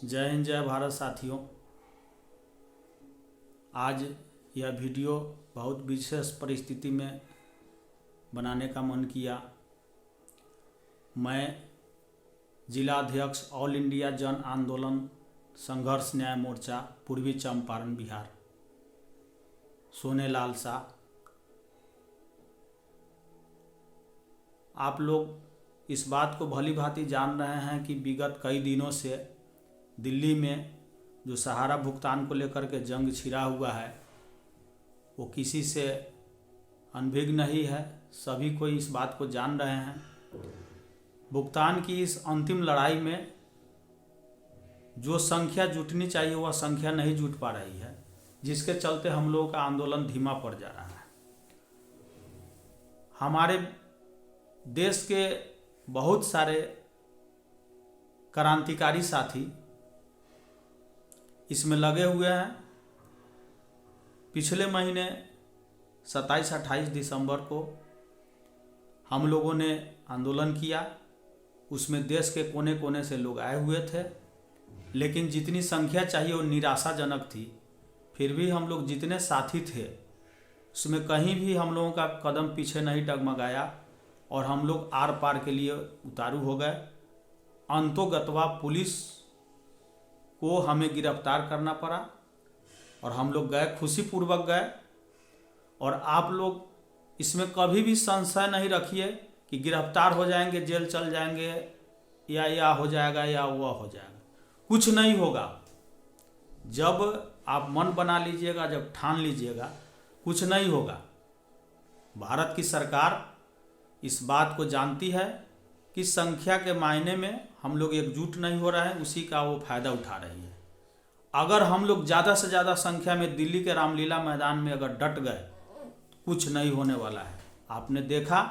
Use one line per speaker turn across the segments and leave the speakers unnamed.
जय हिंद जय भारत साथियों। आज यह वीडियो बहुत विशेष परिस्थिति में बनाने का मन किया। मैं जिला अध्यक्ष ऑल इंडिया जन आंदोलन संघर्ष न्याय मोर्चा पूर्वी चंपारण बिहार सोनेलाल शाह, आप लोग इस बात को भली भांति जान रहे हैं कि विगत कई दिनों से दिल्ली में जो सहारा भुगतान को लेकर के जंग छिड़ा हुआ है वो किसी से अनभिज्ञ नहीं है। सभी कोई इस बात को जान रहे हैं। भुगतान की इस अंतिम लड़ाई में जो संख्या जुटनी चाहिए वह संख्या नहीं जुट पा रही है, जिसके चलते हम लोगों का आंदोलन धीमा पड़ जा रहा है। हमारे देश के बहुत सारे क्रांतिकारी साथी इसमें लगे हुए हैं। पिछले महीने 27-28 दिसंबर को हम लोगों ने आंदोलन किया। उसमें देश के कोने कोने से लोग आए हुए थे, लेकिन जितनी संख्या चाहिए वो निराशाजनक थी। फिर भी हम लोग जितने साथी थे उसमें कहीं भी हम लोगों का कदम पीछे नहीं डगमगाया और हम लोग आर पार के लिए उतारू हो गए। अंतोगत्वा पुलिस को हमें गिरफ्तार करना पड़ा और हम लोग गए, खुशीपूर्वक गए। और आप लोग इसमें कभी भी संशय नहीं रखिए कि गिरफ्तार हो जाएंगे, जेल चल जाएंगे या हो जाएगा या वह हो जाएगा। कुछ नहीं होगा। जब आप मन बना लीजिएगा, जब ठान लीजिएगा, कुछ नहीं होगा। भारत की सरकार इस बात को जानती है कि संख्या के मायने में हम लोग एकजुट नहीं हो रहे हैं, उसी का वो फायदा उठा रही है। अगर हम लोग ज़्यादा से ज़्यादा संख्या में दिल्ली के रामलीला मैदान में अगर डट गए तो कुछ नहीं होने वाला है। आपने देखा,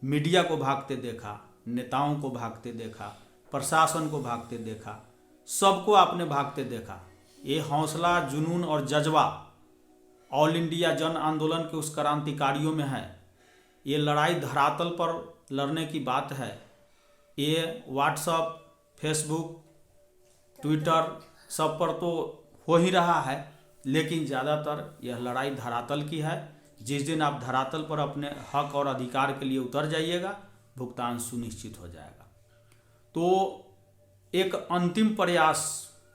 मीडिया को भागते देखा, नेताओं को भागते देखा, प्रशासन को भागते देखा, सबको आपने भागते देखा। ये हौसला, जुनून और जज्बा ऑल इंडिया जन आंदोलन के उस क्रांतिकारियों में है। ये लड़ाई धरातल पर लड़ने की बात है। ये व्हाट्सएप, फेसबुक, ट्विटर सब पर तो हो ही रहा है, लेकिन ज़्यादातर यह लड़ाई धरातल की है। जिस दिन आप धरातल पर अपने हक और अधिकार के लिए उतर जाइएगा, भुगतान सुनिश्चित हो जाएगा। तो एक अंतिम प्रयास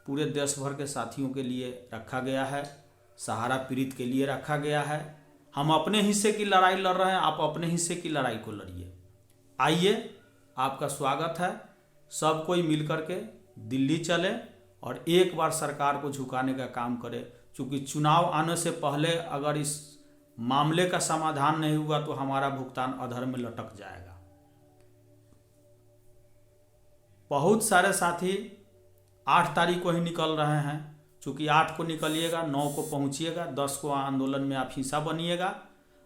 पूरे देश भर के साथियों के लिए रखा गया है, सहारा पीड़ित के लिए रखा गया है। हम अपने हिस्से की लड़ाई लड़ रहे हैं, आप अपने हिस्से की लड़ाई को लड़िए। आइए, आपका स्वागत है। सब कोई मिल करके दिल्ली चले और एक बार सरकार को झुकाने का काम करे। क्योंकि चुनाव आने से पहले अगर इस मामले का समाधान नहीं हुआ तो हमारा भुगतान अधर में लटक जाएगा। बहुत सारे साथी 8 तारीख को ही निकल रहे हैं। चूँकि 8 को निकलिएगा, 9 को पहुँचिएगा, 10 को आंदोलन में आप हिस्सा बनिएगा।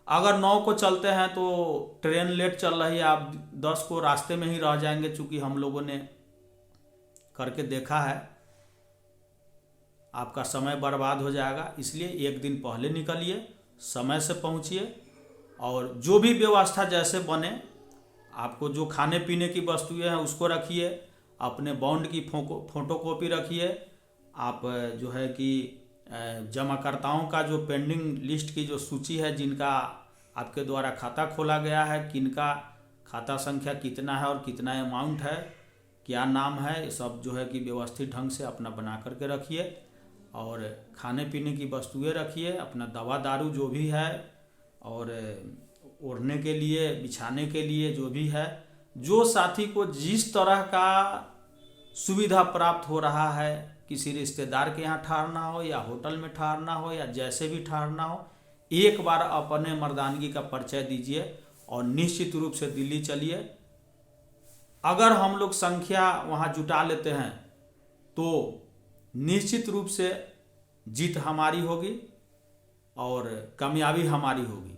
अगर 9 को चलते हैं तो ट्रेन लेट चल रही है, आप 10 को रास्ते में ही रह जाएंगे। चूँकि हम लोगों ने करके देखा है, आपका समय बर्बाद हो जाएगा। इसलिए एक दिन पहले निकलिए, समय से पहुँचिए और जो भी व्यवस्था जैसे बने, आपको जो खाने पीने की वस्तुएं हैं उसको रखिए, अपने बॉन्ड की फोटोकॉपी रखिए। आप जो है कि जमाकर्ताओं का जो पेंडिंग लिस्ट की जो सूची है, जिनका आपके द्वारा खाता खोला गया है, किनका खाता संख्या कितना है और कितना अमाउंट है, क्या नाम है, ये सब जो है कि व्यवस्थित ढंग से अपना बना करके रखिए। और खाने पीने की वस्तुएं रखिए, अपना दवा दारू जो भी है, और ओढ़ने के लिए, बिछाने के लिए जो भी है। जो साथी को जिस तरह का सुविधा प्राप्त हो रहा है, किसी रिश्तेदार के यहाँ ठहरना हो या होटल में ठहरना हो या जैसे भी ठहरना हो, एक बार अपने मर्दानगी का परिचय दीजिए और निश्चित रूप से दिल्ली चलिए। अगर हम लोग संख्या वहाँ जुटा लेते हैं तो निश्चित रूप से जीत हमारी होगी और कामयाबी हमारी होगी।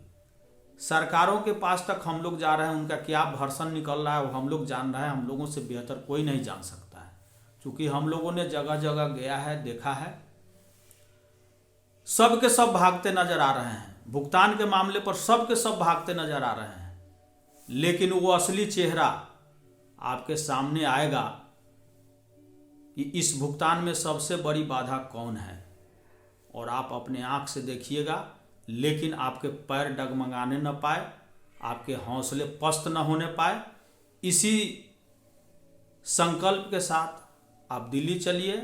सरकारों के पास तक हम लोग जा रहे हैं, उनका क्या भर्सन निकल रहा है वो हम लोग जान रहे हैं। हम लोगों से बेहतर कोई नहीं जान सकता है, क्योंकि हम लोगों ने जगह जगह गया है, देखा है। सब के सब भागते नजर आ रहे हैं, भुगतान के मामले पर सब के सब भागते नजर आ रहे हैं, लेकिन वो असली चेहरा आपके सामने आएगा कि इस भुगतान में सबसे बड़ी बाधा कौन है, और आप अपने आँख से देखिएगा, लेकिन आपके पैर डगमगाने न पाए, आपके हौसले पस्त न होने पाए। इसी संकल्प के साथ आप दिल्ली चलिए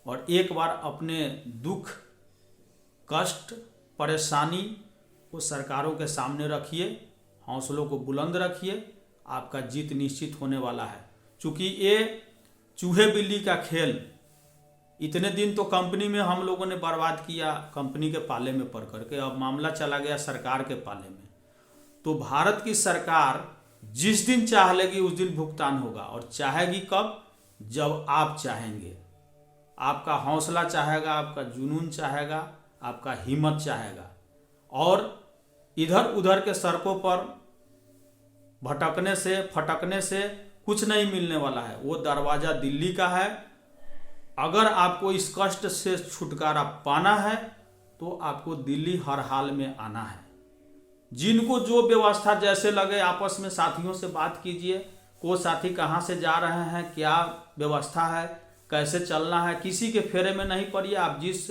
और एक बार अपने दुख, कष्ट, परेशानी को सरकारों के सामने रखिए, हौसलों को बुलंद रखिए, आपका जीत निश्चित होने वाला है। चूँकि ये चूहे बिल्ली का खेल इतने दिन तो कंपनी में हम लोगों ने बर्बाद किया, कंपनी के पाले में पड़ करके, अब मामला चला गया सरकार के पाले में। तो भारत की सरकार जिस दिन चाह लेगी उस दिन भुगतान होगा, और चाहेगी कब? जब आप चाहेंगे, आपका हौसला चाहेगा, आपका जुनून चाहेगा, आपका हिम्मत चाहेगा। और इधर उधर के सड़कों पर भटकने से, फटकने से कुछ नहीं मिलने वाला है। वो दरवाज़ा दिल्ली का है। अगर आपको इस कष्ट से छुटकारा पाना है तो आपको दिल्ली हर हाल में आना है। जिनको जो व्यवस्था जैसे लगे आपस में साथियों से बात कीजिए, को साथी कहाँ से जा रहे हैं, क्या व्यवस्था है, कैसे चलना है, किसी के फेरे में नहीं पड़िए। आप जिस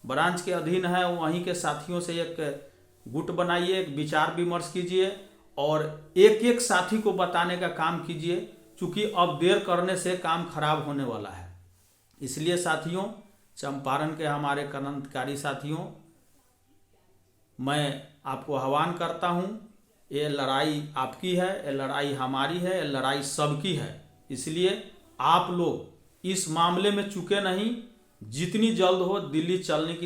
ब्रांच के अधीन है वहीं के साथियों से एक गुट बनाइए, एक विचार विमर्श कीजिए और एक एक साथी को बताने का काम कीजिए, क्योंकि अब देर करने से काम खराब होने वाला है। इसलिए साथियों, चंपारण के हमारे क्रांतिकारी साथियों, मैं आपको आह्वान करता हूँ, ये लड़ाई आपकी है, ये लड़ाई हमारी है, ये लड़ाई सबकी है। इसलिए आप लोग इस मामले में चूके नहीं, जितनी जल्द हो दिल्ली चलने की